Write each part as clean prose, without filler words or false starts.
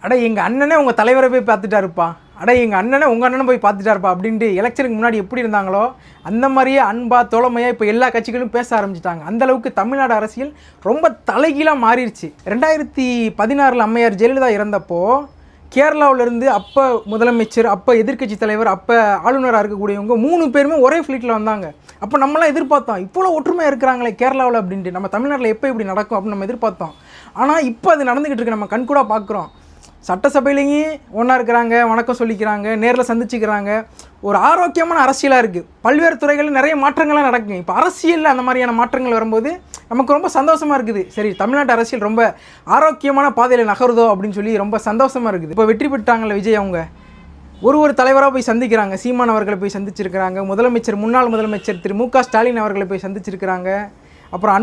அட எங்கள் அண்ணனே உங்கள் தலைவரை போய் பார்த்துட்டாருப்பா, அட எங்கள் அண்ணனே உங்கள் அண்ணனை போய் பார்த்துட்டாருப்பா அப்படின்ட்டு எலெக்ஷனுக்கு முன்னாடி எப்படி இருந்தாங்களோ அந்த மாதிரியே அன்பா தோழமையாக இப்போ எல்லா கட்சிகளும் பேச ஆரம்பிச்சிட்டாங்க. அந்தளவுக்கு தமிழ்நாடு அரசியல் ரொம்ப தலைகீழாக மாறிடுச்சு. 2016 அம்மையார் ஜெயலலிதா இறந்தப்போ கேரளாவிலேருந்து அப்போ முதலமைச்சர், அப்போ எதிர்க்கட்சி தலைவர், அப்போ ஆளுநராக இருக்கக்கூடியவங்க 3 பேருமே ஒரே ஃப்ளைட்டில் வந்தாங்க. அப்போ நம்மளாம் எதிர்பார்த்தோம் இவ்வளோ ஒற்றுமையாக இருக்கிறாங்களே கேரளாவில் அப்படின்ட்டு, நம்ம தமிழ்நாட்டில் எப்போ இப்படி நடக்கும் அப்படின்னு நம்ம எதிர்பார்த்தோம். ஆனால் இப்போ அது நடந்துக்கிட்டு இருக்கு, நம்ம கண்கூடாக பார்க்குறோம். சட்டசபையிலேயும் ஒன்றா இருக்கிறாங்க, வணக்கம் சொல்லிக்கிறாங்க, நேரில் சந்திச்சுக்கிறாங்க. ஒரு ஆரோக்கியமான அரசியலாக இருக்குது. பல்வேறு துறைகளில் நிறைய மாற்றங்கள்லாம் நடக்குங்க. இப்போ அரசியலில் அந்த மாதிரியான மாற்றங்கள் வரும்போது நமக்கு ரொம்ப சந்தோஷமாக இருக்குது. சரி, தமிழ்நாட்டு அரசியல் ரொம்ப ஆரோக்கியமான பாதையில் நகருதோ அப்படின்னு சொல்லி ரொம்ப சந்தோஷமாக இருக்குது. இப்போ வெற்றி பெற்றாங்கல்ல விஜய், அவங்க ஒரு தலைவராக போய் சந்திக்கிறாங்க. சீமான் அவர்களை போய் சந்திச்சிருக்கிறாங்க. முதலமைச்சர், முன்னாள் முதலமைச்சர் திரு மு க ஸ்டாலின் அவர்களை போய் சந்திச்சிருக்கிறாங்க. அப்புறம்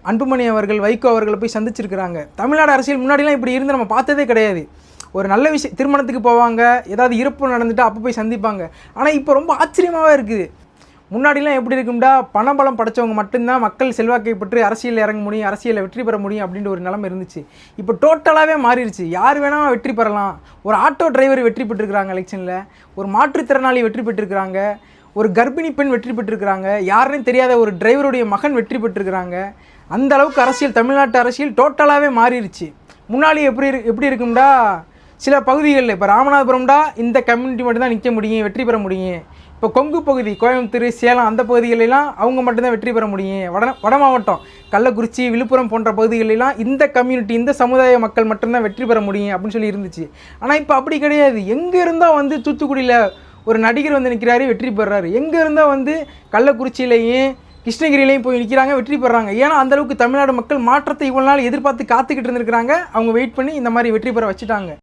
அன்புமணி அவர்கள், வைகோ அவர்களை போய் சந்திச்சிருக்கிறாங்க. தமிழ்நாடு அரசியல் முன்னாடிலாம் இப்படி இருந்து நம்ம பார்த்ததே கிடையாது. ஒரு நல்ல விஷயம், திருமணத்துக்கு போவாங்க, ஏதாவது இறப்பு நடந்துட்டு அப்போ போய் சந்திப்பாங்க. ஆனால் இப்போ ரொம்ப ஆச்சரியமாகவே இருக்குது. முன்னாடிலாம் எப்படி இருக்கும்டா, பணபலம் படைச்சவங்க மட்டும்தான் மக்கள் செல்வாக்கை பற்றி அரசியலில் இறங்க முடியும், அரசியலில் வெற்றி பெற முடியும் அப்படின்ற ஒரு நிலைமை இருந்துச்சு. இப்போ டோட்டலாகவே மாறிடுச்சு. யார் வேணால் வெற்றி பெறலாம். ஒரு ஆட்டோ டிரைவர் வெற்றி பெற்றிருக்கிறாங்க எலெக்ஷனில், ஒரு மாற்றுத்திறனாளி வெற்றி பெற்றிருக்கிறாங்க, ஒரு கர்ப்பிணி பெண் வெற்றி பெற்றிருக்கிறாங்க, யாருன்னு தெரியாத ஒரு டிரைவருடைய மகன் வெற்றி பெற்றிருக்கிறாங்க. அந்த அளவுக்கு அரசியல், தமிழ்நாட்டு அரசியல் டோட்டலாகவே மாறிடுச்சு. முன்னாடி எப்படி இருக்கும்டா, சில பகுதிகளில் இப்போ ராமநாதபுரம்டா இந்த கம்யூனிட்டி மட்டும்தான் நிற்க முடியும், வெற்றி பெற முடியும். இப்போ கொங்கு பகுதி, கோயம்புத்தூர், சேலம் அந்த பகுதிகளெல்லாம் அவங்க மட்டும்தான் வெற்றி பெற முடியும். வட மாவட்டம் கள்ளக்குறிச்சி, விழுப்புரம் போன்ற பகுதிகளெல்லாம் இந்த கம்யூனிட்டி, இந்த சமுதாய மக்கள் மட்டும்தான் வெற்றி பெற முடியும் அப்படின்னு சொல்லி இருந்துச்சு. ஆனால் இப்போ அப்படி கிடையாது. எங்கே இருந்தால் தூத்துக்குடியில் ஒரு நடிகர் நிற்கிறாரு, வெற்றி பெறாரு. எங்கே இருந்தால் கள்ளக்குறிச்சியிலையும் கிருஷ்ணகிரியிலையும் போய் நிற்கிறாங்க, வெற்றி பெறாங்க. ஏன்னா அந்தளவுக்கு தமிழ்நாடு மக்கள் மாற்றத்தை இவ்வளோ நாள் எதிர்பார்த்து காத்துக்கிட்டு இருந்திருக்கிறாங்க. அவங்க வெயிட் பண்ணி இந்த மாதிரி வெற்றி பெற வச்சுட்டாங்க.